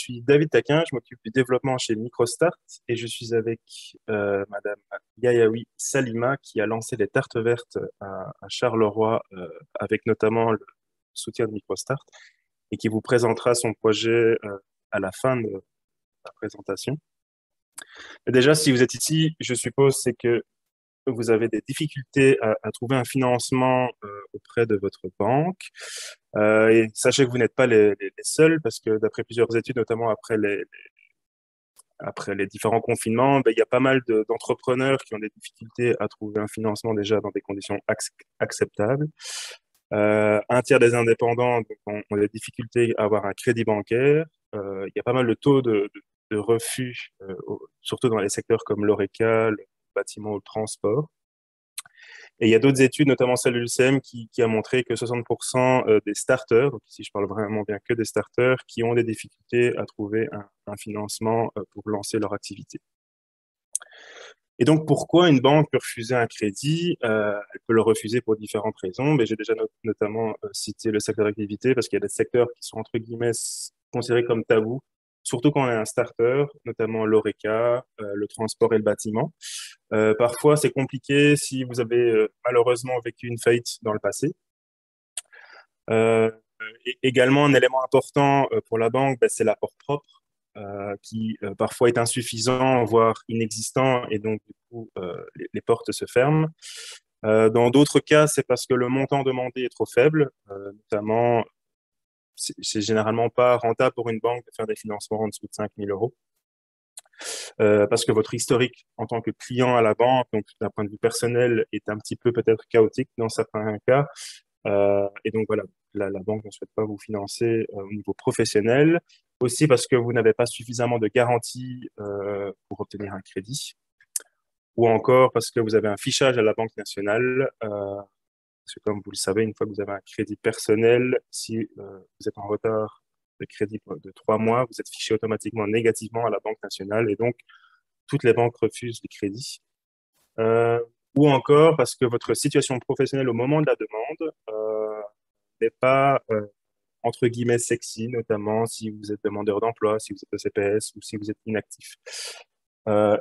suis David Taquin, je m'occupe du développement chez MicroStart et je suis avec Madame Yayaoui Salima qui a lancé les tartes vertes à Charleroi avec notamment le soutien de MicroStart et qui vous présentera son projet à la fin de la présentation. Et déjà, si vous êtes ici, je suppose c'est que vous avez des difficultés à trouver un financement auprès de votre banque. Et sachez que vous n'êtes pas les seuls, parce que d'après plusieurs études, notamment après les différents confinements, ben, il y a pas mal d'entrepreneurs qui ont des difficultés à trouver un financement déjà dans des conditions acceptables. Un tiers des indépendants donc, ont des difficultés à avoir un crédit bancaire. Il y a pas mal de taux de refus, surtout dans les secteurs comme l'ORECA, le bâtiment ou le transport. Et il y a d'autres études, notamment celle de l'UCM, qui a montré que 60% des starters, donc ici je parle vraiment bien que des starters, qui ont des difficultés à trouver un financement pour lancer leur activité. Et donc, pourquoi une banque peut refuser un crédit? Elle peut le refuser pour différentes raisons, mais j'ai déjà notamment cité le secteur d'activité, parce qu'il y a des secteurs qui sont, entre guillemets, considérés comme tabous, surtout quand on est un starter, notamment l'ORECA, le transport et le bâtiment. Parfois, c'est compliqué si vous avez malheureusement vécu une faillite dans le passé. Également, un élément important pour la banque, ben, c'est l'apport propre, qui parfois est insuffisant, voire inexistant, et donc du coup, les portes se ferment. Dans d'autres cas, c'est parce que le montant demandé est trop faible, notamment, c'est généralement pas rentable pour une banque de faire des financements en dessous de 5 000 euros. Parce que votre historique en tant que client à la banque, donc d'un point de vue personnel, est un petit peu peut-être chaotique dans certains cas. Et donc voilà, la banque ne souhaite pas vous financer au niveau professionnel. Aussi parce que vous n'avez pas suffisamment de garanties pour obtenir un crédit. Ou encore parce que vous avez un fichage à la Banque nationale. Parce que comme vous le savez, une fois que vous avez un crédit personnel, si vous êtes en retard de crédit de 3 mois, vous êtes fiché automatiquement négativement à la Banque nationale. Et donc, toutes les banques refusent les crédits. Euh, ou encore parce que votre situation professionnelle au moment de la demande n'est pas, entre guillemets, sexy, notamment si vous êtes demandeur d'emploi, si vous êtes CPS ou si vous êtes inactif.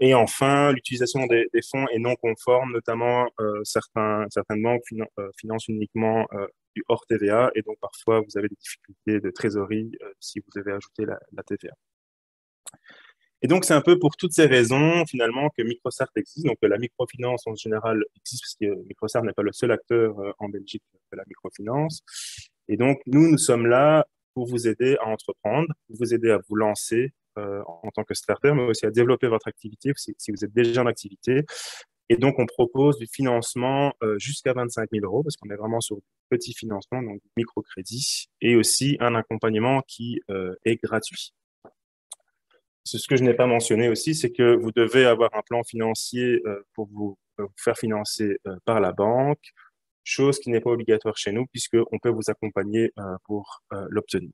Et enfin, l'utilisation des fonds est non conforme, notamment certaines banques financent uniquement du hors TVA et donc parfois vous avez des difficultés de trésorerie si vous devez ajouter la TVA. Et donc, c'est un peu pour toutes ces raisons, finalement, que MicroStart existe. Donc, la microfinance, en général, existe parce que MicroStart n'est pas le seul acteur en Belgique de la microfinance. Et donc, nous sommes là pour vous aider à entreprendre, pour vous aider à vous lancer en tant que starter, mais aussi à développer votre activité si vous êtes déjà en activité. Et donc, on propose du financement jusqu'à 25 000 euros, parce qu'on est vraiment sur petit financement, donc microcrédit, et aussi un accompagnement qui est gratuit. Ce que je n'ai pas mentionné aussi, c'est que vous devez avoir un plan financier pour vous faire financer par la banque, chose qui n'est pas obligatoire chez nous puisqu'on peut vous accompagner pour l'obtenir.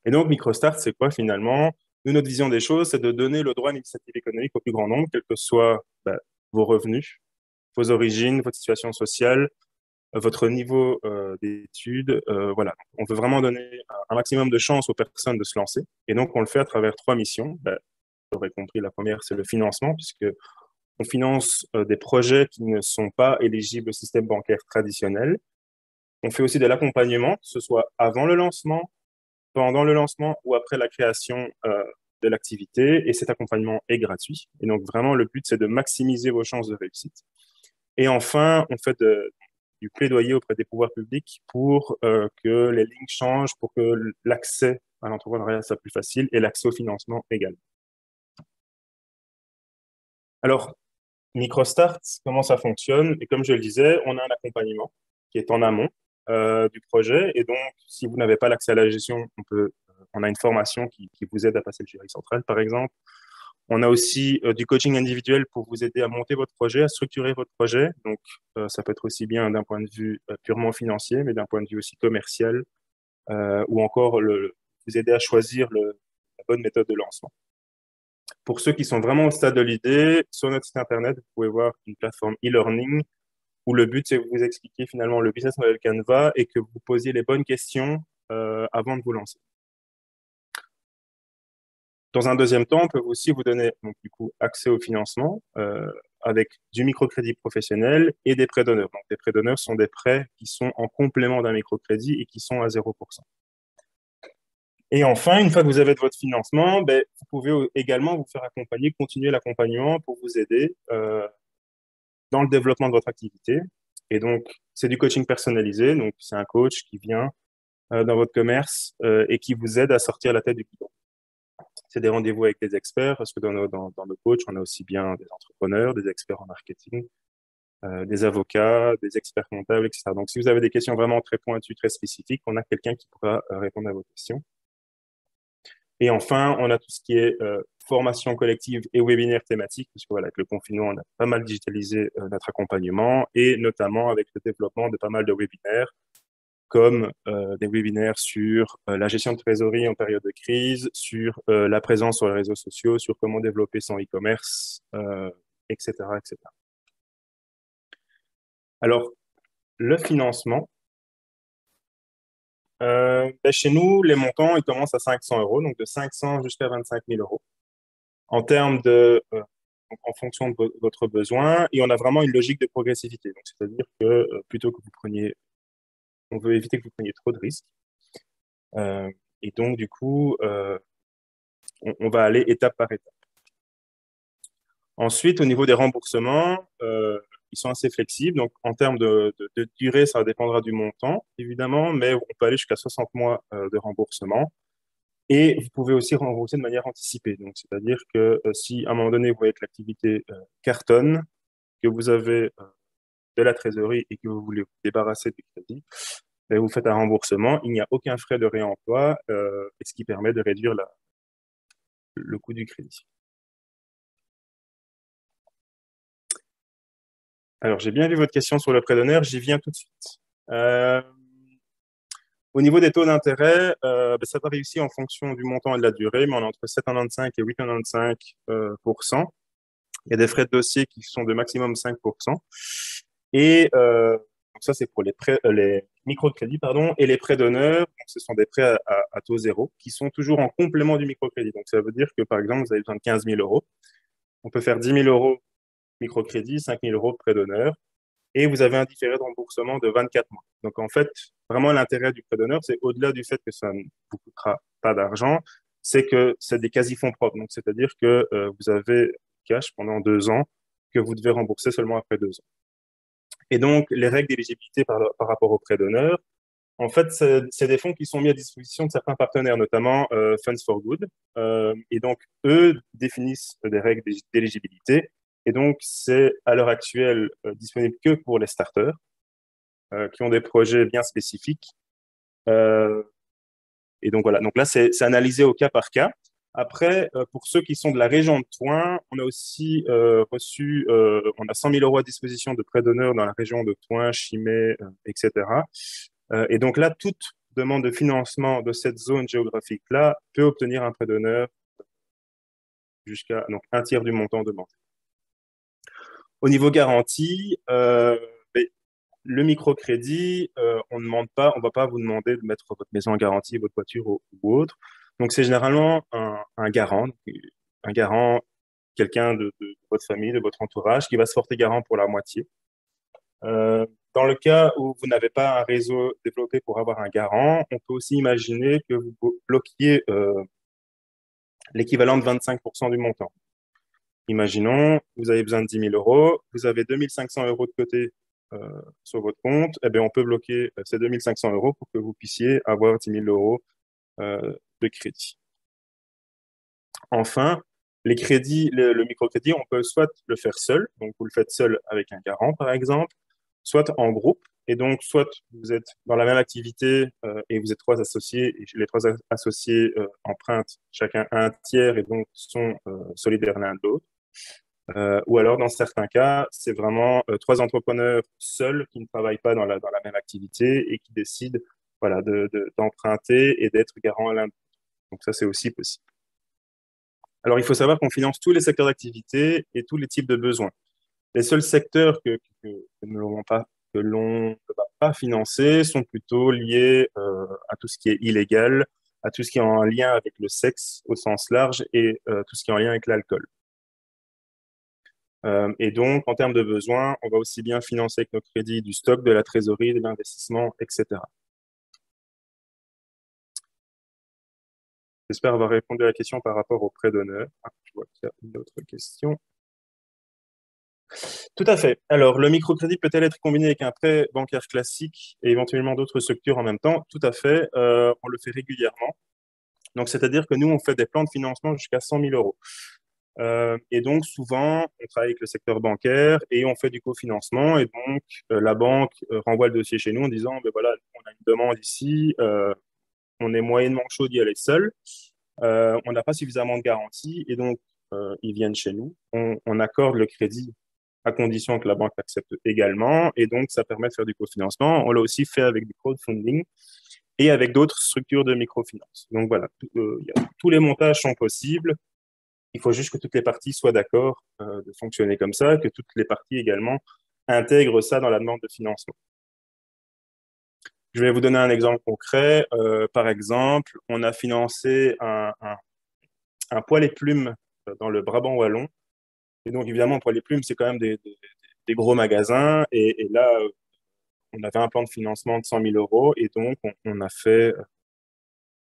Et donc, MicroStart, c'est quoi finalement? Nous, notre vision des choses, c'est de donner le droit à l'initiative économique au plus grand nombre, quels que soient vos revenus, vos origines, votre situation sociale, votre niveau d'études. Voilà. On veut vraiment donner un maximum de chances aux personnes de se lancer. Et donc, on le fait à travers 3 missions. Vous aurez compris, la première, c'est le financement, puisque on finance des projets qui ne sont pas éligibles au système bancaire traditionnel. On fait aussi de l'accompagnement, que ce soit avant le lancement, pendant le lancement ou après la création de l'activité. Et cet accompagnement est gratuit. Et donc, vraiment, le but, c'est de maximiser vos chances de réussite. Et enfin, on fait du plaidoyer auprès des pouvoirs publics pour que les lignes changent, pour que l'accès à l'entrepreneuriat soit plus facile et l'accès au financement également. Alors, MicroStart, comment ça fonctionne? Et comme je le disais, on a un accompagnement qui est en amont du projet. Et donc, si vous n'avez pas l'accès à la gestion, on a une formation qui vous aide à passer le jury central, par exemple. On a aussi du coaching individuel pour vous aider à monter votre projet, à structurer votre projet. Donc, ça peut être aussi bien d'un point de vue purement financier, mais d'un point de vue aussi commercial, ou encore vous aider à choisir la bonne méthode de lancement. Pour ceux qui sont vraiment au stade de l'idée, sur notre site internet, vous pouvez voir une plateforme e-learning où le but, c'est de vous expliquer finalement le business model Canva et que vous posiez les bonnes questions avant de vous lancer. Dans un deuxième temps, on peut aussi vous donner donc, du coup, accès au financement avec du microcrédit professionnel et des prêts d'honneur. Donc, des prêts d'honneur sont des prêts qui sont en complément d'un microcrédit et qui sont à 0%. Et enfin, une fois que vous avez votre financement, ben, vous pouvez également vous faire accompagner, continuer l'accompagnement pour vous aider dans le développement de votre activité. Et donc, c'est du coaching personnalisé. Donc, c'est un coach qui vient dans votre commerce et qui vous aide à sortir la tête du guidon. C'est des rendez-vous avec des experts, parce que dans nos coachs, on a aussi bien des entrepreneurs, des experts en marketing, des avocats, des experts comptables, etc. Donc, si vous avez des questions vraiment très pointues, très spécifiques, on a quelqu'un qui pourra répondre à vos questions. Et enfin, on a tout ce qui est formation collective et webinaire thématique, puisque voilà, avec le confinement, on a pas mal digitalisé notre accompagnement, et notamment avec le développement de pas mal de webinaires, comme des webinaires sur la gestion de trésorerie en période de crise, sur la présence sur les réseaux sociaux, sur comment développer son e-commerce, etc., etc. Alors, le financement, ben, chez nous, les montants, ils commencent à 500 euros, donc de 500 jusqu'à 25 000 euros. En termes de, donc en fonction de votre besoin, et on a vraiment une logique de progressivité. Donc, c'est-à-dire que plutôt que vous preniez, on veut éviter que vous preniez trop de risques. Et donc, du coup, on va aller étape par étape. Ensuite, au niveau des remboursements, ils sont assez flexibles. Donc, en termes de durée, ça dépendra du montant, évidemment, mais on peut aller jusqu'à 60 mois de remboursement. Et vous pouvez aussi rembourser de manière anticipée. Donc, c'est-à-dire que si à un moment donné, vous voyez que l'activité cartonne, que vous avez de la trésorerie et que vous voulez vous débarrasser du crédit, ben, vous faites un remboursement. Il n'y a aucun frais de réemploi, et ce qui permet de réduire le coût du crédit. Alors, j'ai bien vu votre question sur le prêt d'honneur, j'y viens tout de suite. Euh, Au niveau des taux d'intérêt, ben, ça varie aussi en fonction du montant et de la durée, mais on est entre 7,95 et 8,95%. Il y a des frais de dossier qui sont de maximum 5%. Et donc ça, c'est pour les microcrédits, pardon, et les prêts d'honneur. Donc, ce sont des prêts à taux zéro qui sont toujours en complément du microcrédit. Donc, ça veut dire que, par exemple, vous avez besoin de 15 000 euros. On peut faire 10 000 euros microcrédit, 5 000 euros de prêt d'honneur, et vous avez un différé de remboursement de 24 mois. Donc, en fait, vraiment, l'intérêt du prêt d'honneur, c'est au-delà du fait que ça ne vous coûtera pas d'argent, c'est que c'est des quasi-fonds propres. Donc, c'est-à-dire que vous avez cash pendant 2 ans que vous devez rembourser seulement après 2 ans. Et donc, les règles d'éligibilité par rapport au prêt d'honneur, en fait, c'est des fonds qui sont mis à disposition de certains partenaires, notamment Funds for Good. Et donc, eux définissent des règles d'éligibilité. Et donc, c'est à l'heure actuelle disponible que pour les starters qui ont des projets bien spécifiques. Euh, et donc, voilà. Donc là, c'est analysé au cas par cas. Après, pour ceux qui sont de la région de Thoin, on a aussi reçu, on a 100 000 euros à disposition de prêt d'honneur dans la région de Thoin, Chimay, etc. Et donc là, toute demande de financement de cette zone géographique-là peut obtenir un prêt d'honneur jusqu'à donc un tiers du montant demandé. Au niveau garantie, le microcrédit, on ne va pas vous demander de mettre votre maison en garantie, votre voiture ou autre. Donc c'est généralement un garant, quelqu'un de votre famille, de votre entourage, qui va se porter garant pour la moitié. Dans le cas où vous n'avez pas un réseau développé pour avoir un garant, on peut aussi imaginer que vous bloquiez l'équivalent de 25% du montant. Imaginons, vous avez besoin de 10 000 euros, vous avez 2 500 euros de côté sur votre compte, eh bien, on peut bloquer ces 2 500 euros pour que vous puissiez avoir 10 000 euros de crédit. Enfin, les crédits, le microcrédit, on peut soit le faire seul, donc vous le faites seul avec un garant, par exemple, soit en groupe. Et donc, soit vous êtes dans la même activité et vous êtes trois associés, et les trois associés empruntent chacun un tiers et donc sont solidaires l'un de l'autre. Ou alors, dans certains cas, c'est vraiment trois entrepreneurs seuls qui ne travaillent pas dans la même activité et qui décident voilà, d'emprunter et d'être garant à l'un de l'autre. Donc, ça, c'est aussi possible. Alors, il faut savoir qu'on finance tous les secteurs d'activité et tous les types de besoins. Les seuls secteurs que l'on ne va pas financer sont plutôt liés à tout ce qui est illégal, à tout ce qui est en lien avec le sexe au sens large et tout ce qui est en lien avec l'alcool. Et donc, en termes de besoins, on va aussi bien financer avec nos crédits du stock, de la trésorerie, de l'investissement, etc. J'espère avoir répondu à la question par rapport au prêt d'honneur. Ah, je vois qu'il y a une autre question. Tout à fait. Alors, le microcrédit peut-elle être combiné avec un prêt bancaire classique et éventuellement d'autres structures en même temps? Tout à fait. On le fait régulièrement. Donc, c'est-à-dire que nous, on fait des plans de financement jusqu'à 100 000 euros. Et donc, souvent, on travaille avec le secteur bancaire et on fait du cofinancement. Et donc, la banque renvoie le dossier chez nous en disant, ben voilà, on a une demande ici, on est moyennement chaud d'y aller seul, on n'a pas suffisamment de garantie et donc, ils viennent chez nous. On accorde le crédit à condition que la banque accepte également. Et donc, ça permet de faire du cofinancement. On l'a aussi fait avec du crowdfunding et avec d'autres structures de microfinance. Donc voilà, tous les montages sont possibles. Il faut juste que toutes les parties soient d'accord de fonctionner comme ça, que toutes les parties également intègrent ça dans la demande de financement. Je vais vous donner un exemple concret. Par exemple, on a financé un poêle et plumes dans le Brabant wallon. Et donc, évidemment, un poêle et plumes, c'est quand même des gros magasins. Et là, on avait un plan de financement de 100 000 euros. Et donc, on a fait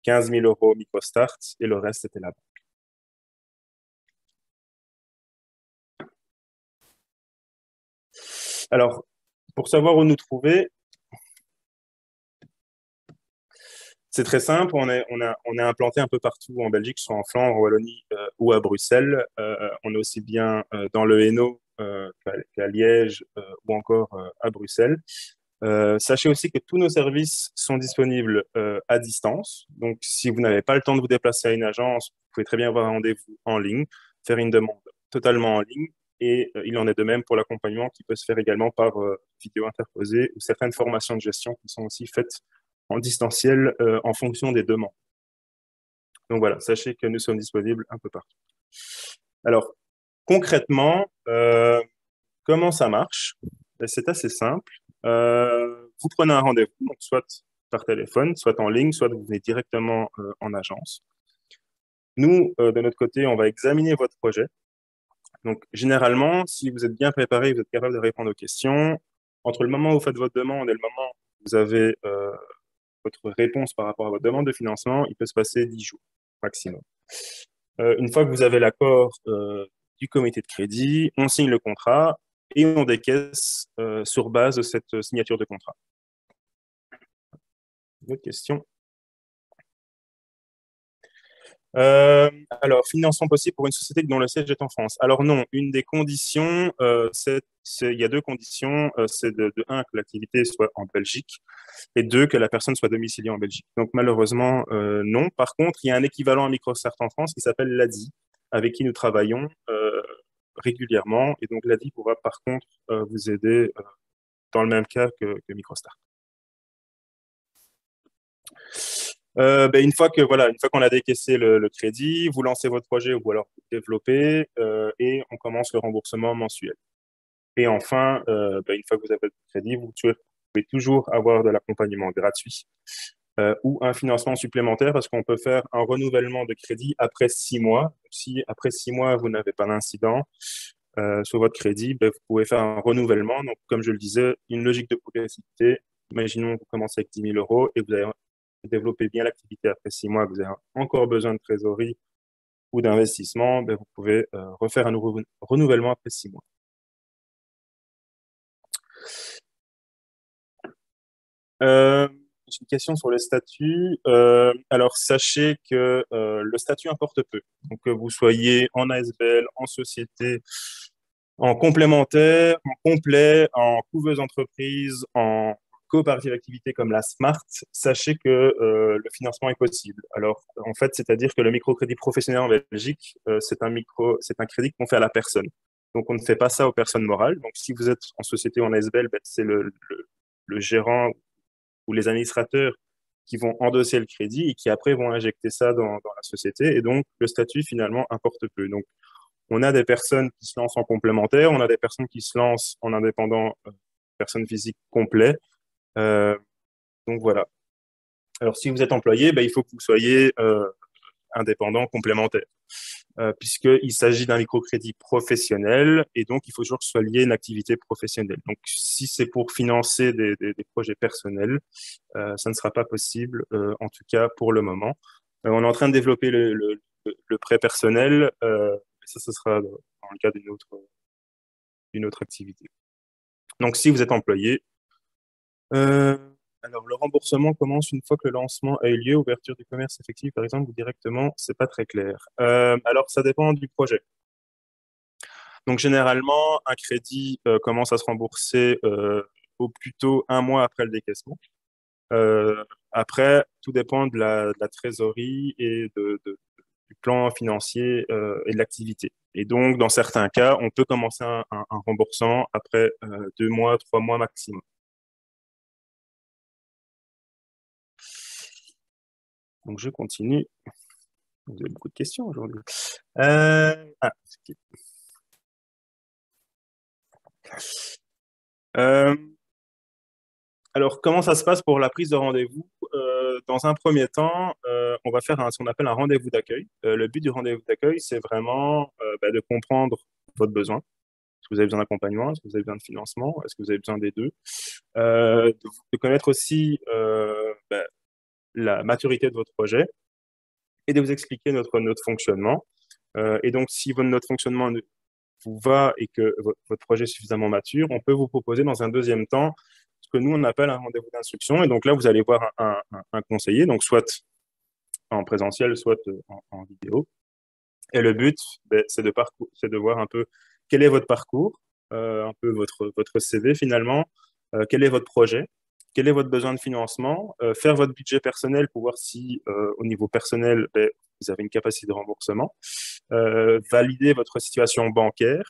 15 000 euros MicroStart et le reste, c'était là. Alors, pour savoir où nous trouver, c'est très simple. On est implanté un peu partout en Belgique, soit en Flandre, en Wallonie ou à Bruxelles. On est aussi bien dans le Hainaut qu'à Liège ou encore à Bruxelles. Sachez aussi que tous nos services sont disponibles à distance. Donc, si vous n'avez pas le temps de vous déplacer à une agence, vous pouvez très bien avoir un rendez-vous en ligne, faire une demande totalement en ligne. Et il en est de même pour l'accompagnement qui peut se faire également par vidéo interposée ou certaines formations de gestion qui sont aussi faites en distanciel en fonction des demandes. Donc voilà, sachez que nous sommes disponibles un peu partout. Alors, concrètement, comment ça marche? Ben, c'est assez simple. Vous prenez un rendez-vous, donc soit par téléphone, soit en ligne, soit vous venez directement en agence. Nous, de notre côté, on va examiner votre projet. Donc, généralement, si vous êtes bien préparé, vous êtes capable de répondre aux questions. Entre le moment où vous faites votre demande et le moment où vous avez votre réponse par rapport à votre demande de financement, il peut se passer 10 jours maximum. Une fois que vous avez l'accord du comité de crédit, on signe le contrat et on décaisse sur base de cette signature de contrat. Une autre question? Alors, financement possible pour une société dont le siège est en France. Alors non, une des conditions, il y a deux conditions, c'est de un, que l'activité soit en Belgique et deux, que la personne soit domiciliée en Belgique. Donc malheureusement, non. Par contre, il y a un équivalent à MicroStart en France qui s'appelle l'ADI, avec qui nous travaillons régulièrement. Et donc l'ADI pourra par contre vous aider dans le même cas que MicroStart. Ben, une fois qu'on a décaissé le crédit, vous lancez votre projet ou alors vous développez et on commence le remboursement mensuel. Et enfin, ben, une fois que vous avez le crédit, vous pouvez toujours avoir de l'accompagnement gratuit ou un financement supplémentaire parce qu'on peut faire un renouvellement de crédit après 6 mois. Si après 6 mois, vous n'avez pas d'incident sur votre crédit, ben, vous pouvez faire un renouvellement. Donc, comme je le disais, une logique de progressivité. Imaginons que vous commencez avec 10 000 euros et vous avez développé bien l'activité après 6 mois, vous avez encore besoin de trésorerie ou d'investissement, ben, vous pouvez refaire un nouveau renouvellement après 6 mois. J'ai une question sur le statut. Alors, sachez que le statut importe peu. Donc, que vous soyez en ASBL, en société, en complémentaire, en complet, en couveuse entreprise, en coopérative activité comme la Smart, sachez que le financement est possible. Alors, en fait, c'est-à-dire que le microcrédit professionnel en Belgique, c'est un crédit qu'on fait à la personne. Donc, on ne fait pas ça aux personnes morales. Donc, si vous êtes en société ou en ASBL, ben, c'est le gérant ou les administrateurs qui vont endosser le crédit et qui après vont injecter ça dans la société. Et donc, le statut finalement importe peu. Donc, on a des personnes qui se lancent en complémentaire, on a des personnes qui se lancent en indépendant, personnes physiques complet. Euh, donc voilà. Alors, si vous êtes employé, ben, il faut que vous soyez indépendant complémentaire, puisqu'il s'agit d'un microcrédit professionnel et donc il faut toujours que ce soit lié à une activité professionnelle. Donc, si c'est pour financer des projets personnels, ça ne sera pas possible, en tout cas pour le moment. On est en train de développer le prêt personnel, ça, ce sera dans le cas d'une autre activité. Donc, si vous êtes employé, euh, alors le remboursement commence une fois que le lancement a eu lieu, ouverture du commerce effectif, par exemple, ou directement, c'est pas très clair. Alors, ça dépend du projet. Donc, généralement, un crédit commence à se rembourser au plus tôt un mois après le décaissement. Après, tout dépend de la trésorerie et du plan financier et de l'activité. Et donc, dans certains cas, on peut commencer un remboursement après 2 mois, 3 mois maximum. Donc, je continue. Vous avez beaucoup de questions aujourd'hui. Ok. Euh, alors, comment ça se passe pour la prise de rendez-vous? Dans un premier temps, on va faire ce qu'on appelle un rendez-vous d'accueil. Le but du rendez-vous d'accueil, c'est vraiment de comprendre votre besoin. Est-ce que vous avez besoin d'accompagnement? Est-ce que vous avez besoin de financement? Est-ce que vous avez besoin des deux? De connaître aussi la maturité de votre projet et de vous expliquer notre fonctionnement. Et donc, si notre fonctionnement vous va et que votre projet est suffisamment mature, on peut vous proposer dans un deuxième temps ce que nous, on appelle un rendez-vous d'instruction. Et donc là, vous allez voir un conseiller, donc soit en présentiel, soit en vidéo. Et le but, c'est de voir un peu quel est votre parcours, un peu votre CV finalement, quel est votre projet, quel est votre besoin de financement, faire votre budget personnel pour voir si au niveau personnel, vous avez une capacité de remboursement, valider votre situation bancaire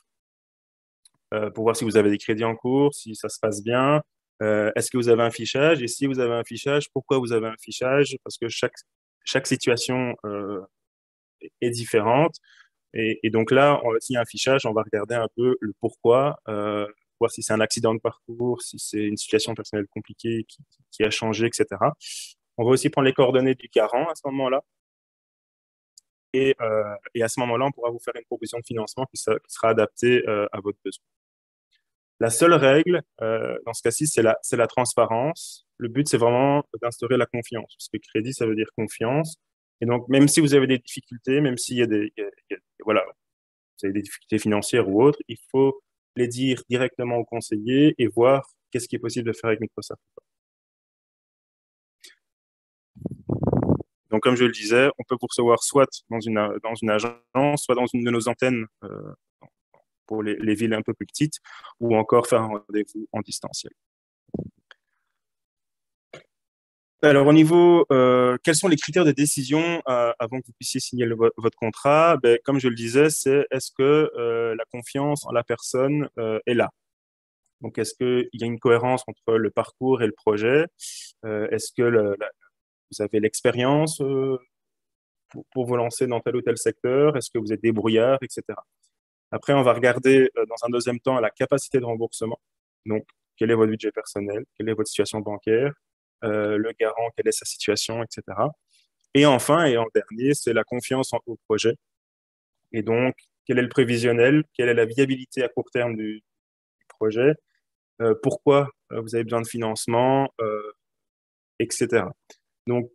pour voir si vous avez des crédits en cours, si ça se passe bien, est-ce que vous avez un fichage, et si vous avez un fichage, pourquoi vous avez un fichage, parce que chaque situation est différente. Et donc là, s'il y a un fichage, on va regarder un peu le pourquoi, voir si c'est un accident de parcours, si c'est une situation personnelle compliquée qui a changé, etc. On va aussi prendre les coordonnées du garant à ce moment-là. Et à ce moment-là, on pourra vous faire une proposition de financement qui sera adaptée à votre besoin. La seule règle, dans ce cas-ci, c'est la transparence. Le but, c'est vraiment d'instaurer la confiance, parce que crédit, ça veut dire confiance. Et donc, même si vous avez des difficultés, même s'il y a voilà, vous avez des difficultés financières ou autres, il faut les dire directement au conseiller et voir qu'est-ce qui est possible de faire avec Microsoft. Donc, comme je le disais, on peut vous recevoir soit dans une agence, soit dans une de nos antennes pour les villes un peu plus petites, ou encore faire un rendez-vous en distanciel. Alors, au niveau, quels sont les critères de décision avant que vous puissiez signer votre contrat? Ben, comme je le disais, c'est est-ce que la confiance en la personne est là? Donc, est-ce qu'il y a une cohérence entre le parcours et le projet? Est-ce que vous avez l'expérience pour vous lancer dans tel ou tel secteur? Est-ce que vous êtes débrouillard, etc. Après, on va regarder dans un deuxième temps la capacité de remboursement. Donc, quel est votre budget personnel? Quelle est votre situation bancaire? Le garant, quelle est sa situation, etc. Et enfin, et en dernier, c'est la confiance au projet. Et donc, quel est le prévisionnel? Quelle est la viabilité à court terme du projet? Pourquoi vous avez besoin de financement, etc. Donc,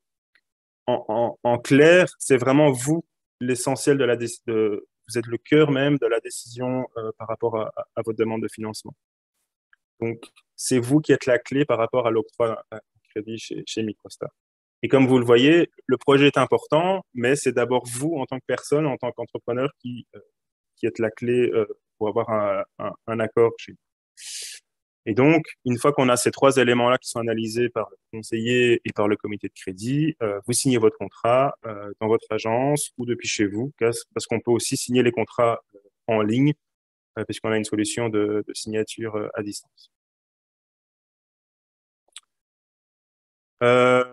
en clair, c'est vraiment vous l'essentiel de vous êtes le cœur même de la décision par rapport à votre demande de financement. Donc, c'est vous qui êtes la clé par rapport à l'octroi d'un crédit chez Microstar. Et comme vous le voyez, le projet est important, mais c'est d'abord vous, en tant que personne, en tant qu'entrepreneur, qui êtes la clé pour avoir un accord chez nous. Et donc, une fois qu'on a ces trois éléments-là qui sont analysés par le conseiller et par le comité de crédit, vous signez votre contrat dans votre agence ou depuis chez vous, parce qu'on peut aussi signer les contrats en ligne, puisqu'on a une solution de signature à distance. Euh,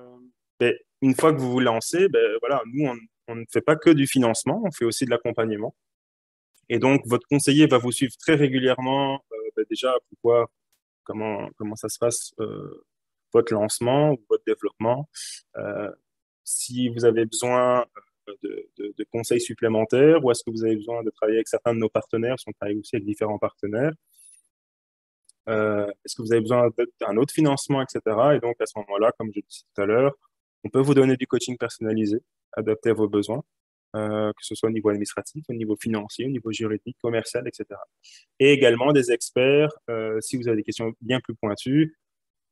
ben, une fois que vous vous lancez, ben, voilà, nous, on ne fait pas que du financement, on fait aussi de l'accompagnement. Et donc, votre conseiller va vous suivre très régulièrement, ben, déjà pour voir comment ça se passe votre lancement ou votre développement. Si vous avez besoin de conseils supplémentaires ou est-ce que vous avez besoin de travailler avec certains de nos partenaires, parce qu'on travaille aussi avec différents partenaires. Est-ce que vous avez besoin d'un autre financement, etc. Et donc, à ce moment-là, comme je disais tout à l'heure, on peut vous donner du coaching personnalisé, adapté à vos besoins, que ce soit au niveau administratif, au niveau financier, au niveau juridique, commercial, etc. Et également des experts, si vous avez des questions bien plus pointues.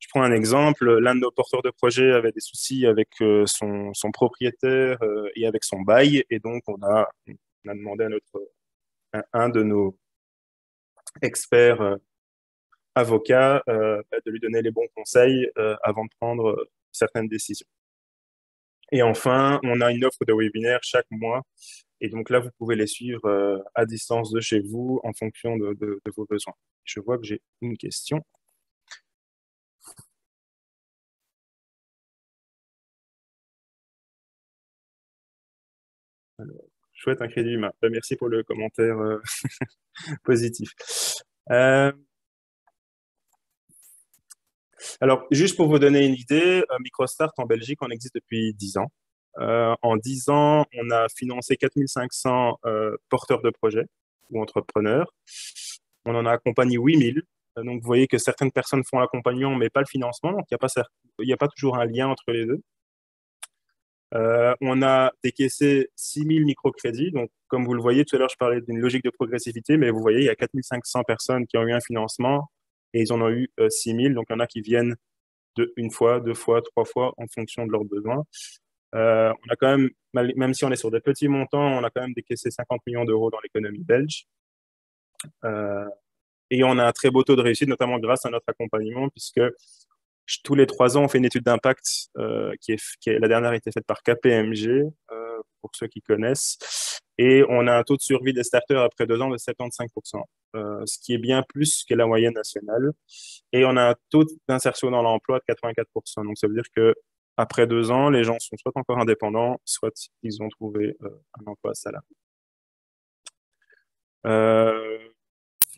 Je prends un exemple, l'un de nos porteurs de projet avait des soucis avec son propriétaire et avec son bail, et donc on a demandé un de nos experts avocats de lui donner les bons conseils avant de prendre certaines décisions. Et enfin, on a une offre de webinaire chaque mois, et donc là, vous pouvez les suivre à distance de chez vous en fonction de vos besoins. Je vois que j'ai une question. Alors, chouette, un crédit humain. Merci pour le commentaire positif. Alors, juste pour vous donner une idée, MicroStart en Belgique, on existe depuis 10 ans. En 10 ans, on a financé 4500 porteurs de projets ou entrepreneurs. On en a accompagné 8000. Donc, vous voyez que certaines personnes font l'accompagnement, mais pas le financement. Donc, il n'y a pas toujours un lien entre les deux. On a décaissé 6000 microcrédits. Donc, comme vous le voyez, tout à l'heure, je parlais d'une logique de progressivité, mais vous voyez, il y a 4500 personnes qui ont eu un financement et ils en ont eu 6000. Donc, il y en a qui viennent une fois, deux fois, trois fois en fonction de leurs besoins. On a quand même, même si on est sur des petits montants, on a quand même décaissé 50 millions d'euros dans l'économie belge. Et on a un très beau taux de réussite, notamment grâce à notre accompagnement, puisque tous les 3 ans, on fait une étude d'impact la dernière a été faite par KPMG, pour ceux qui connaissent. Et on a un taux de survie des starters après 2 ans de 75%, ce qui est bien plus que la moyenne nationale. Et on a un taux d'insertion dans l'emploi de 84%. Donc, ça veut dire que après 2 ans, les gens sont soit encore indépendants, soit ils ont trouvé un emploi salarié.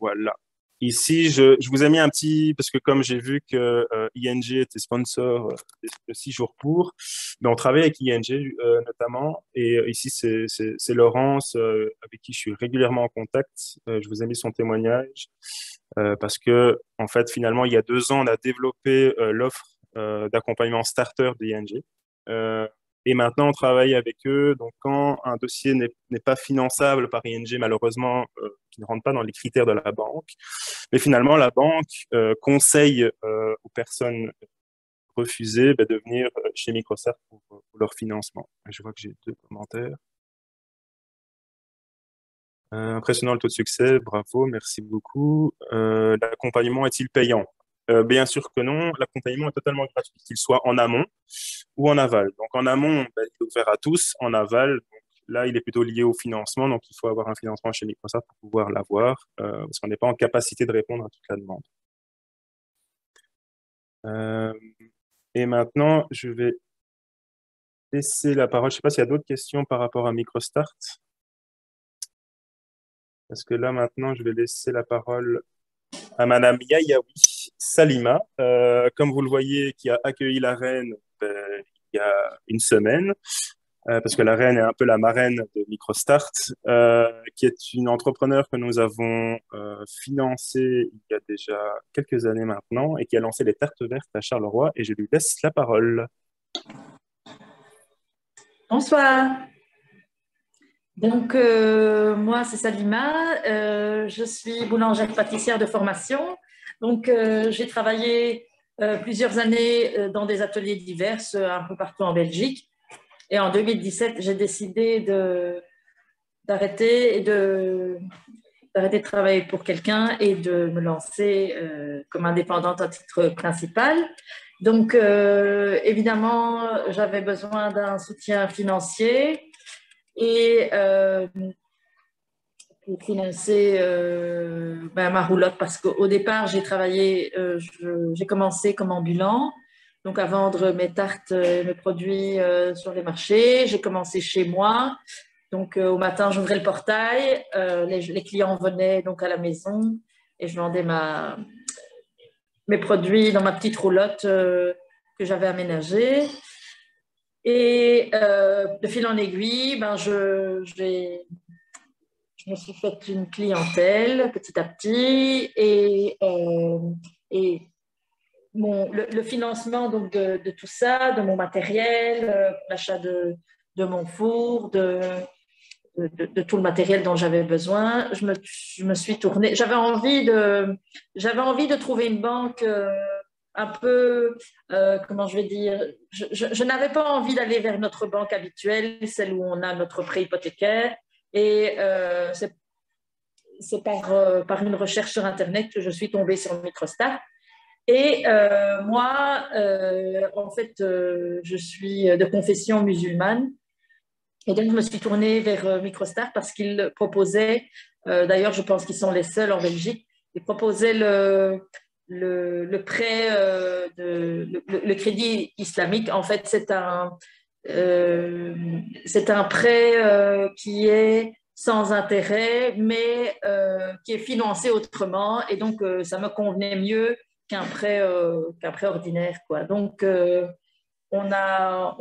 Voilà. Ici, je vous ai mis un petit, parce que comme j'ai vu que ING était sponsor de 6 jours pour, mais on travaille avec ING notamment, et ici c'est Laurence avec qui je suis régulièrement en contact. Je vous ai mis son témoignage, parce que en fait finalement il y a 2 ans on a développé l'offre d'accompagnement starter d'ING. Et maintenant, on travaille avec eux. Donc, quand un dossier n'est pas finançable par ING, malheureusement, qui ne rentre pas dans les critères de la banque, mais finalement, la banque conseille aux personnes refusées de venir chez Microsoft pour leur financement. Je vois que j'ai 2 commentaires. Impressionnant le taux de succès, bravo, merci beaucoup. L'accompagnement est-il payant? Bien sûr que non, l'accompagnement est totalement gratuit, qu'il soit en amont ou en aval. Donc en amont, il est ouvert à tous, en aval, donc, là, il est plutôt lié au financement, donc il faut avoir un financement chez Microsoft pour pouvoir l'avoir, parce qu'on n'est pas en capacité de répondre à toute la demande. Et maintenant, je vais laisser la parole. Je ne sais pas s'il y a d'autres questions par rapport à MicroStart. Parce que là, maintenant, je vais laisser la parole à Madame Yayaoui Salima, comme vous le voyez, qui a accueilli la reine il y a une semaine, parce que la reine est un peu la marraine de MicroStart, qui est une entrepreneur que nous avons financée il y a déjà quelques années maintenant et qui a lancé les tartes vertes à Charleroi. Et je lui laisse la parole. Bonsoir. Donc, moi, c'est Salima. Je suis boulangère pâtissière de formation. Donc, j'ai travaillé plusieurs années dans des ateliers divers un peu partout en Belgique. Et en 2017, j'ai décidé d'arrêter de travailler pour quelqu'un et de me lancer comme indépendante à titre principal. Donc, évidemment, j'avais besoin d'un soutien financier. Et pour financer ma roulotte, parce qu'au départ, j'ai commencé comme ambulant, donc à vendre mes tartes, mes produits sur les marchés. J'ai commencé chez moi, donc au matin, j'ouvrais le portail, les clients venaient donc à la maison et je vendais mes produits dans ma petite roulotte que j'avais aménagé. Et de fil en aiguille, ben, je me suis fait une clientèle petit à petit et le financement donc, de tout ça, de mon matériel, l'achat de mon four, de tout le matériel dont j'avais besoin, je me suis tournée. J'avais envie de trouver une banque un peu, comment je vais dire, je n'avais pas envie d'aller vers notre banque habituelle, celle où on a notre prêt hypothécaire. Et c'est par une recherche sur Internet que je suis tombée sur Microstart. Et moi, en fait, je suis de confession musulmane. Et donc, je me suis tournée vers Microstart parce qu'ils proposaient, d'ailleurs, je pense qu'ils sont les seuls en Belgique, ils proposaient le prêt, le crédit islamique. En fait, c'est un prêt qui est sans intérêt, mais qui est financé autrement. Et donc, ça me convenait mieux qu'un prêt ordinaire, quoi. Donc, on a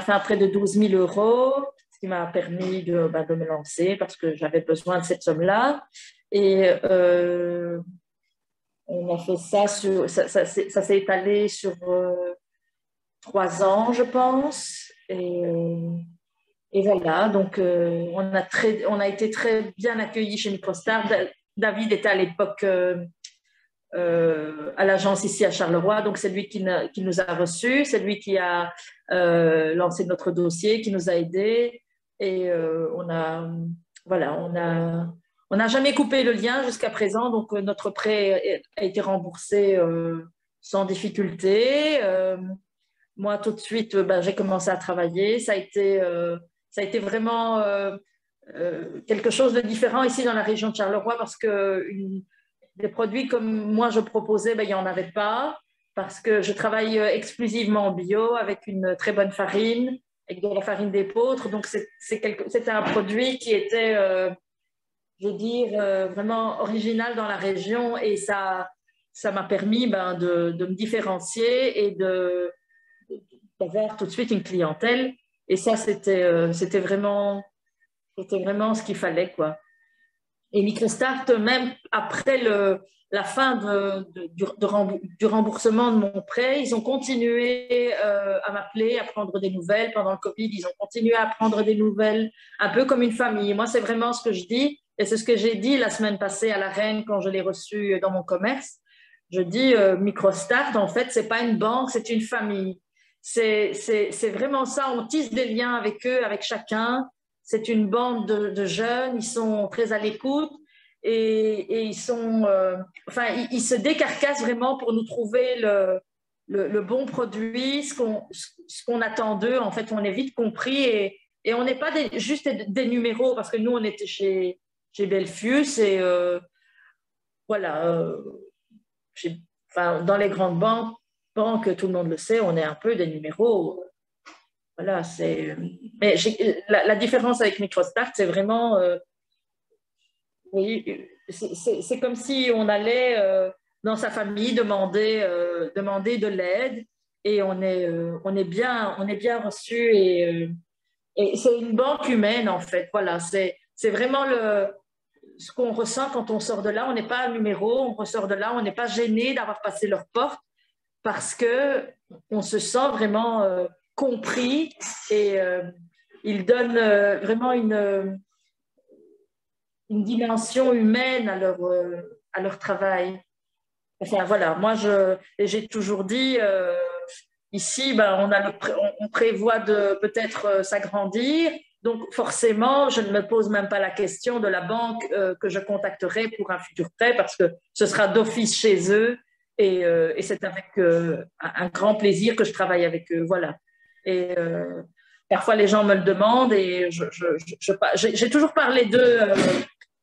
fait un prêt de 12 000 euros, ce qui m'a permis de me lancer parce que j'avais besoin de cette somme-là. Et on a fait ça, ça s'est étalé sur 3 ans, je pense. Et voilà, donc on a été très bien accueillis chez Microstart. David était à l'époque à l'agence ici à Charleroi, donc c'est lui qui nous a reçus, c'est lui qui a lancé notre dossier, qui nous a aidés. Et on n'a jamais coupé le lien jusqu'à présent, donc notre prêt a été remboursé sans difficulté. Moi, tout de suite, j'ai commencé à travailler. Ça a été vraiment quelque chose de différent ici dans la région de Charleroi parce que des produits comme moi je proposais, il n'y en avait pas parce que je travaille exclusivement en bio avec une très bonne farine, avec de la farine d'épeautre. Donc, c'était un produit qui était, je veux dire, vraiment original dans la région et ça m'a permis de me différencier et d'avoir tout de suite une clientèle. Et ça, c'était vraiment ce qu'il fallait, quoi. Et Microstart, même après la fin du remboursement de mon prêt, ils ont continué à m'appeler, à prendre des nouvelles. Pendant le Covid, ils ont continué à prendre des nouvelles, un peu comme une famille. Moi, c'est vraiment ce que je dis, et c'est ce que j'ai dit la semaine passée à la Reine quand je l'ai reçu dans mon commerce. Je dis, Microstart, en fait, c'est pas une banque, c'est une famille. C'est vraiment ça, on tisse des liens avec eux, avec chacun. C'est une bande de jeunes, ils sont très à l'écoute et ils se décarcassent vraiment pour nous trouver le bon produit, ce qu'on attend d'eux. En fait, on est vite compris et on n'est pas juste des numéros parce que nous, on était chez Belfius et voilà, dans les grandes banques, tout le monde le sait, on est un peu des numéros. Voilà, mais la différence avec Microstart, c'est vraiment, oui, c'est comme si on allait dans sa famille demander de l'aide et on est bien reçu et c'est une banque humaine en fait. Voilà, c'est vraiment ce qu'on ressent quand on sort de là. On n'est pas un numéro, on ressort de là, on n'est pas gêné d'avoir passé leur porte parce que on se sent vraiment compris et ils donnent vraiment une dimension humaine à leur travail. Enfin voilà, moi j'ai toujours dit ici on prévoit de peut-être s'agrandir, donc forcément je ne me pose même pas la question de la banque que je contacterai pour un futur prêt parce que ce sera d'office chez eux et c'est avec un grand plaisir que je travaille avec eux. Voilà. Et parfois, les gens me le demandent et j'ai toujours parlé d'eux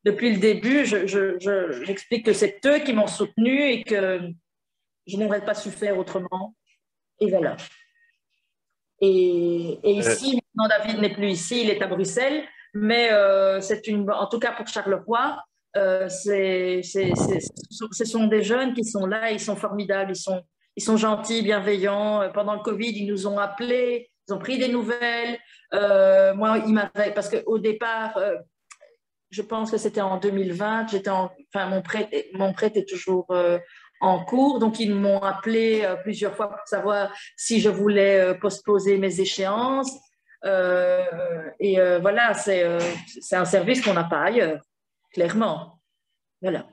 depuis le début. J'explique que c'est eux qui m'ont soutenu et que je n'aurais pas su faire autrement. Et voilà. Et ici, maintenant, David n'est plus ici, il est à Bruxelles, mais en tout cas pour Charleroi, ce sont des jeunes qui sont là, ils sont formidables, ils sont gentils, bienveillants. Pendant le Covid, ils nous ont appelés, ils ont pris des nouvelles. Moi, parce qu'au départ, je pense que c'était en 2020, enfin, mon prêt est toujours en cours, donc ils m'ont appelé plusieurs fois pour savoir si je voulais postposer mes échéances. Voilà, c'est un service qu'on n'a pas ailleurs, clairement. Voilà.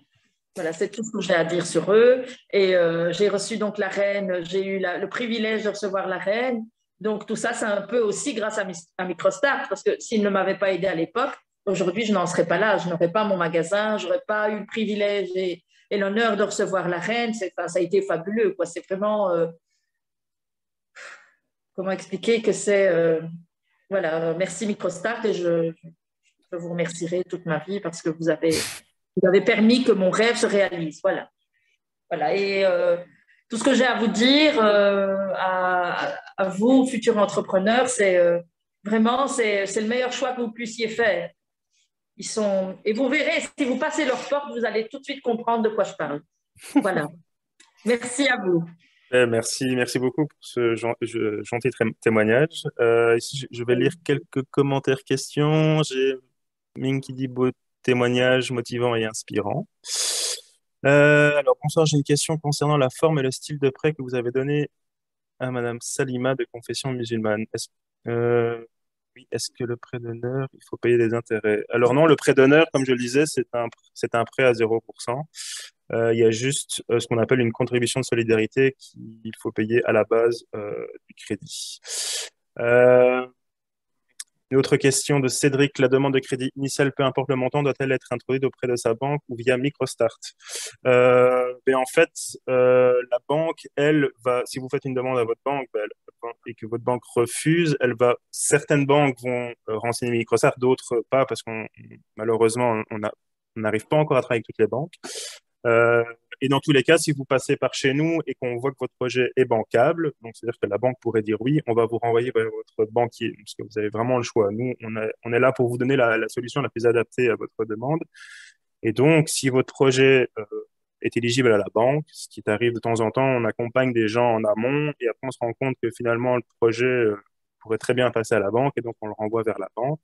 Voilà, c'est tout ce que j'ai à dire sur eux. Et j'ai reçu donc la reine, j'ai eu le privilège de recevoir la reine. Donc tout ça, c'est un peu aussi grâce à Microstart, parce que s'ils ne m'avaient pas aidé à l'époque, aujourd'hui, je n'en serais pas là. Je n'aurais pas mon magasin, je n'aurais pas eu le privilège et l'honneur de recevoir la reine. Enfin, ça a été fabuleux, quoi. C'est vraiment, comment expliquer que c'est, voilà, merci Microstart et je vous remercierai toute ma vie parce que vous avez permis que mon rêve se réalise. Voilà. Voilà. Et tout ce que j'ai à vous dire à vous, futurs entrepreneurs, c'est vraiment, c'est le meilleur choix que vous puissiez faire. Et vous verrez, si vous passez leur porte, vous allez tout de suite comprendre de quoi je parle. Voilà. Merci à vous. Merci beaucoup pour ce gentil témoignage. Ici, je vais lire quelques commentaires, questions. J'ai Ming qui dit beau témoignage motivant et inspirant. Alors, bonsoir, j'ai une question concernant la forme et le style de prêt que vous avez donné à Madame Salima de confession musulmane. Oui, est-ce que le prêt d'honneur, il faut payer des intérêts? Alors non, le prêt d'honneur, comme je le disais, c'est un prêt à 0%. Il y a juste ce qu'on appelle une contribution de solidarité qu'il faut payer à la base du crédit. Une autre question de Cédric. La demande de crédit initial, peu importe le montant, doit-elle être introduite auprès de sa banque ou via Microstart? En fait, la banque, elle, si vous faites une demande à votre banque et que votre banque refuse, certaines banques vont renseigner Microstart, d'autres pas, parce qu'on malheureusement, on n'arrive pas encore à travailler avec toutes les banques. Et dans tous les cas, si vous passez par chez nous et qu'on voit que votre projet est bancable, donc c'est-à-dire que la banque pourrait dire oui, on va vous renvoyer vers votre banquier, parce que vous avez vraiment le choix. Nous, on est là pour vous donner la solution la plus adaptée à votre demande. Et donc, si votre projet est éligible à la banque, ce qui arrive de temps en temps, on accompagne des gens en amont et après on se rend compte que finalement le projet pourrait très bien passer à la banque et donc on le renvoie vers la banque.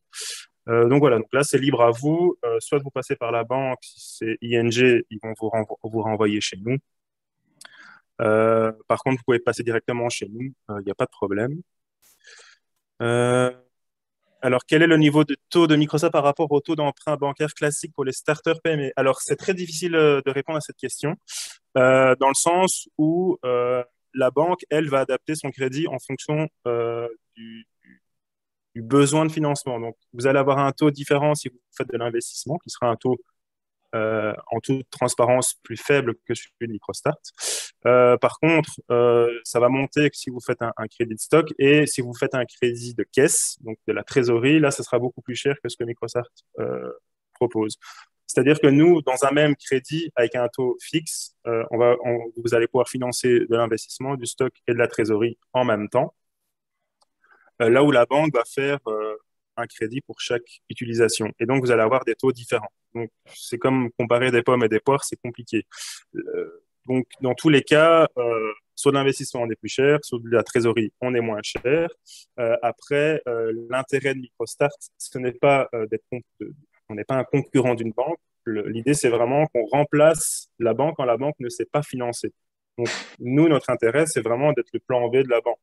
Donc voilà, donc là c'est libre à vous. Soit vous passez par la banque, si c'est ING, ils vont vous renvoyer chez nous. Par contre, vous pouvez passer directement chez nous, il n'y a pas de problème. Alors, quel est le niveau de taux de Microsoft par rapport au taux d'emprunt bancaire classique pour les starters PME? Alors, c'est très difficile de répondre à cette question, dans le sens où la banque, elle, va adapter son crédit en fonction du besoin de financement. Donc, vous allez avoir un taux différent si vous faites de l'investissement, qui sera un taux en toute transparence plus faible que celui de Microstart. Par contre, ça va monter si vous faites un crédit de stock et si vous faites un crédit de caisse, donc de la trésorerie, là, ça sera beaucoup plus cher que ce que Microstart propose. C'est-à-dire que nous, dans un même crédit avec un taux fixe, vous allez pouvoir financer de l'investissement, du stock et de la trésorerie en même temps. Là où la banque va faire un crédit pour chaque utilisation. Et donc, vous allez avoir des taux différents. Donc, c'est comme comparer des pommes et des poires, c'est compliqué. Donc, dans tous les cas, sur de l'investissement, on est plus cher, sur de la trésorerie, on est moins cher. Après, l'intérêt de Microstart, ce n'est pas on n'est pas un concurrent d'une banque. L'idée, c'est vraiment qu'on remplace la banque quand la banque ne sait pas financer. Donc, nous, notre intérêt, c'est vraiment d'être le plan B de la banque.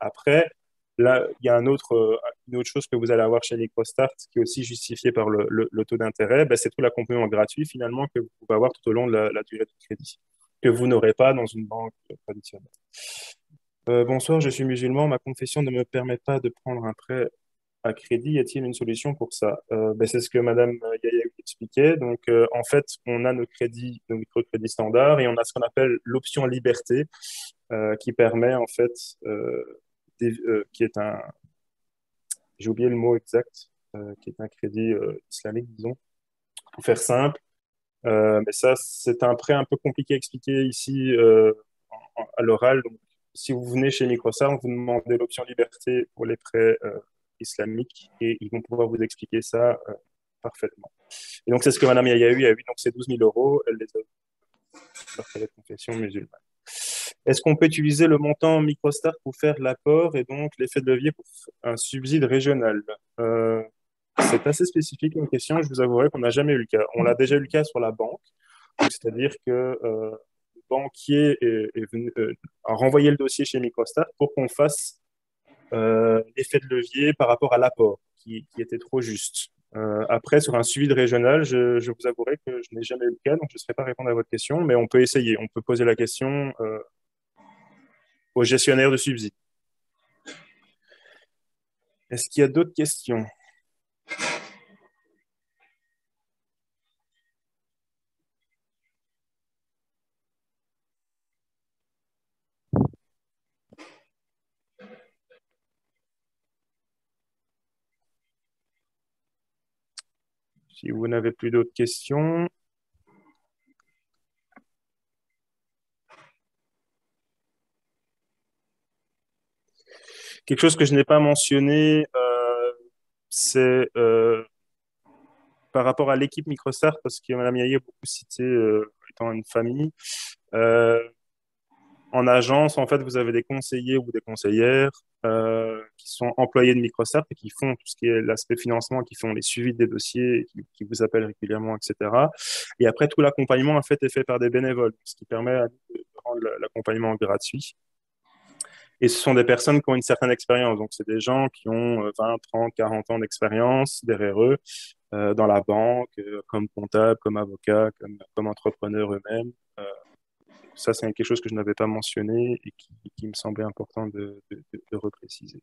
Après, là, il y a une autre chose que vous allez avoir chez Microstart qui est aussi justifiée par le taux d'intérêt, c'est tout l'accompagnement gratuit finalement que vous pouvez avoir tout au long de la durée du crédit, que vous n'aurez pas dans une banque traditionnelle. Bonsoir, je suis musulman, ma confession ne me permet pas de prendre un prêt à crédit. Y a-t-il une solution pour ça? C'est ce que Madame Yaya expliquait. Donc, en fait, on a nos microcrédits standards et on a ce qu'on appelle l'option liberté qui permet en fait qui est j'ai oublié le mot exact, qui est un crédit islamique, disons, pour faire simple. Mais ça, c'est un prêt un peu compliqué à expliquer ici à l'oral. Donc, si vous venez chez Microsoft, vous demandez l'option liberté pour les prêts islamiques et ils vont pouvoir vous expliquer ça parfaitement. Et donc, c'est ce que Madame Yaya a eu, donc c'est 12 000 euros, elle les a eu leur confession musulmane. Est-ce qu'on peut utiliser le montant MicroStart pour faire l'apport et donc l'effet de levier pour un subside régional? C'est assez spécifique une question, je vous avouerai qu'on n'a jamais eu le cas. On l'a déjà eu le cas sur la banque, c'est-à-dire que le banquier a renvoyé le dossier chez MicroStart pour qu'on fasse l'effet de levier par rapport à l'apport qui était trop juste. Après, sur un suivi de régional, je vous avouerai que je n'ai jamais eu le cas, donc je ne saurais pas répondre à votre question, mais on peut essayer. On peut poser la question au gestionnaire de subsides. Est-ce qu'il y a d'autres questions? Si vous n'avez plus d'autres questions, quelque chose que je n'ai pas mentionné, c'est par rapport à l'équipe MicroStart, parce que Mme Yaye a beaucoup cité étant une famille. En agence, en fait, vous avez des conseillers ou des conseillères qui sont employés de MicroStart et qui font tout ce qui est l'aspect financement, qui font les suivis des dossiers, qui vous appellent régulièrement, etc. Et après, tout l'accompagnement, en fait, est fait par des bénévoles, ce qui permet de rendre l'accompagnement gratuit. Et ce sont des personnes qui ont une certaine expérience. Donc, c'est des gens qui ont 20, 30, 40 ans d'expérience derrière eux dans la banque, comme comptable, comme avocat, comme entrepreneur eux-mêmes. Ça, c'est quelque chose que je n'avais pas mentionné et qui me semblait important de repréciser.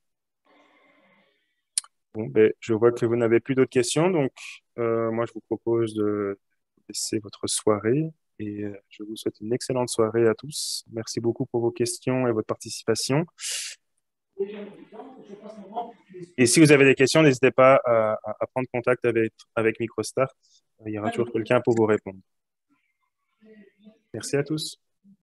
Bon, ben, je vois que vous n'avez plus d'autres questions, donc moi, je vous propose de laisser votre soirée et je vous souhaite une excellente soirée à tous. Merci beaucoup pour vos questions et votre participation. Et si vous avez des questions, n'hésitez pas à prendre contact avec MicroStart. Il y aura toujours quelqu'un pour vous répondre. Merci à tous.